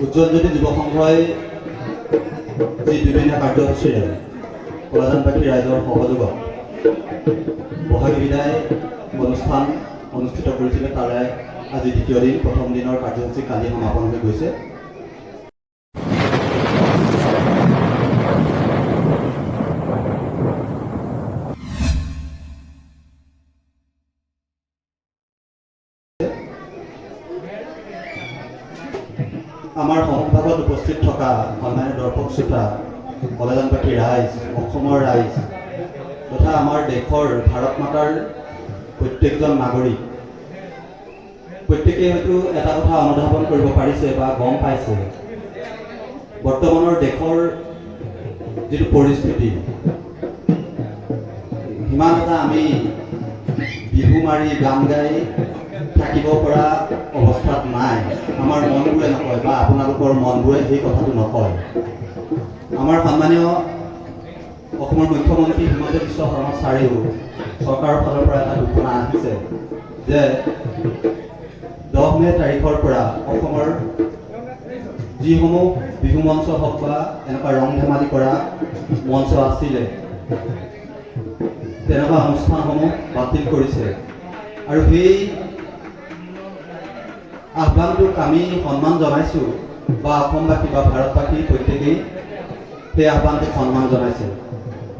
উজ্জ্বল জ্যোতি যুৱ সংঘই যি দুদিনীয়া কাৰ্যসূচীৰে কলাজানবাসী ৰাইজৰ সহযোগত বহাগী বিদায় অনুষ্ঠান অনুষ্ঠিত কৰিছিলে। তাৰে আজি দ্বিতীয় দিন, প্ৰথম দিনৰ কাৰ্যসূচী কালি সমাপন হৈ গৈছে। আমাৰ সন্মুখভাগত উপস্থিত থকা সন্মানীয় দৰ্শক শ্ৰোতা, কলাজানবাসী ৰাইজ, অসমৰ ৰাইজ তথা আমাৰ দেশৰ ভাৰত মাতাৰ প্ৰত্যেকজন নাগৰিক, প্ৰত্যেকেই হয়তো এটা কথা অনুধাৱন কৰিব পাৰিছে বা গম পাইছে, বৰ্তমানৰ দেশৰ যিটো পৰিস্থিতি, সিমান এটা আমি বিহু মাৰি গান গাই থাকিব পৰা অৱস্থাত নাই। আমাৰ মনবোৰে নকয় বা আপোনালোকৰ মনবোৰে সেই কথাটো নকয়। আমাৰ সন্মানীয় অসমৰ মুখ্যমন্ত্ৰী হিমন্ত বিশ্ব শৰ্মা ছাৰেও চৰকাৰৰ ফালৰ পৰা এটা ঘোষণা আহিছে যে 10 মে' তাৰিখৰ পৰা অসমৰ যিসমূহ বিহু মঞ্চ হওক বা এনেকুৱা ৰং ধেমালি কৰা মঞ্চ আছিলে, তেনেকুৱা অনুষ্ঠানসমূহ বাতিল কৰিছে। আৰু সেই আহ্বানটোক আমি সন্মান জনাইছোঁ বা অসমবাসী বা ভাৰতবাসী প্ৰত্যেকেই সেই আহ্বানটোক সন্মান জনাইছে।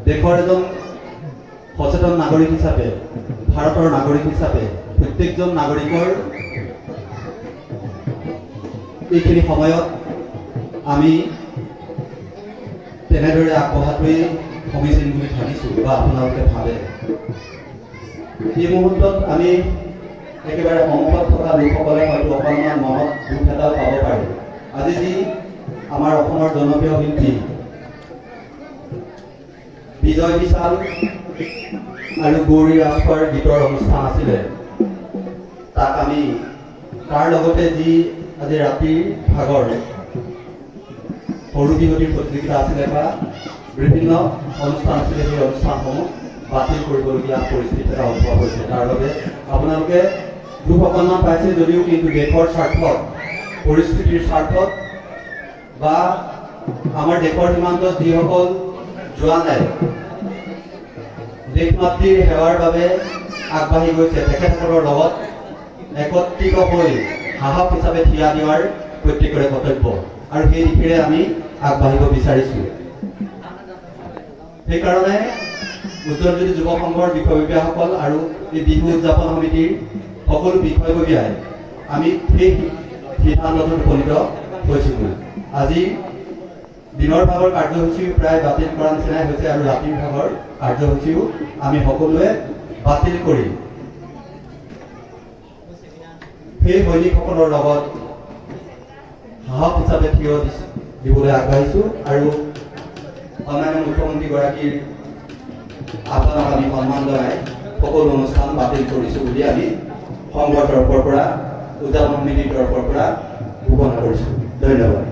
দেশৰ এজন সচেতন নাগৰিক হিচাপে, ভাৰতৰ নাগৰিক হিচাপে প্ৰত্যেকজন নাগৰিকৰ এইখিনি সময়ত আমি তেনেদৰে আগবঢ়াটোৱেই সমীচীন বুলি ভাবিছোঁ বা আপোনালোকে ভাবে। এই মুহূৰ্তত আমি একেবাৰে সন্মুখত থকা লোকসকলে হয়তো অকণমান মনত দুখ এটাও পাব পাৰে। আজি যি আমাৰ অসমৰ জনপ্ৰিয় শিল্পী বিজয় বিশাল আৰু গৌৰী ৰাজখোৱাৰ গীতৰ অনুষ্ঠান আছিলে, তাক আমি তাৰ লগতে যি আজি ৰাতিৰ ভাগৰ সৰু বিহুতিৰ প্ৰতিযোগিতা আছিলে বা বিভিন্ন অনুষ্ঠান আছিলে, সেই অনুষ্ঠানসমূহ বাতিল কৰিবলগীয়া পৰিস্থিতি এটা উদ্ভৱ হৈছে। তাৰ বাবে আপোনালোকে দুখ অকণমান পাইছে যদিও কিন্তু দেশৰ স্বাৰ্থত, পৰিস্থিতিৰ স্বাৰ্থত বা আমাৰ দেশৰ সীমান্তত যিসকল যোৱা নাই, দেশ মাতৃৰ সেৱাৰ বাবে আগবাঢ়ি গৈছে, তেখেতসকলৰ লগত একত্ৰিত হৈ সাহস হিচাপে থিয় দিয়াৰ প্ৰত্যেকৰে কৰ্তব্য আৰু সেই দিশেৰে আমি আগবাঢ়িব বিচাৰিছোঁ। সেইকাৰণে উজ্জ্বল জ্যোতি যুৱ সংঘৰ বিষয়ববীয়াসকল আৰু এই বিহু উদযাপন সমিতিৰ সকলো বিষয়ববীয়াই আমি সেই সিদ্ধান্তত উপনীত হৈছিলোঁ। আজি দিনৰ ভাগৰ কাৰ্যসূচীও প্ৰায় বাতিল কৰা নিচিনাই হৈছে আৰু ৰাতিৰ ভাগৰ কাৰ্যসূচীও আমি সকলোৱে বাতিল কৰি সেই সৈনিকসকলৰ লগত সাহস হিচাপে থিয় দিবলৈ আগবাঢ়িছোঁ আৰু সন্মানীয় মুখ্যমন্ত্ৰীগৰাকীৰ আহ্বানক আমি সন্মান জনাই সকলো অনুষ্ঠান বাতিল কৰিছোঁ বুলি আমি সংঘৰ তৰফৰ পৰা, উদযাপন সমিতিৰ তৰফৰ পৰা ঘোষণা কৰিছোঁ। ধন্যবাদ।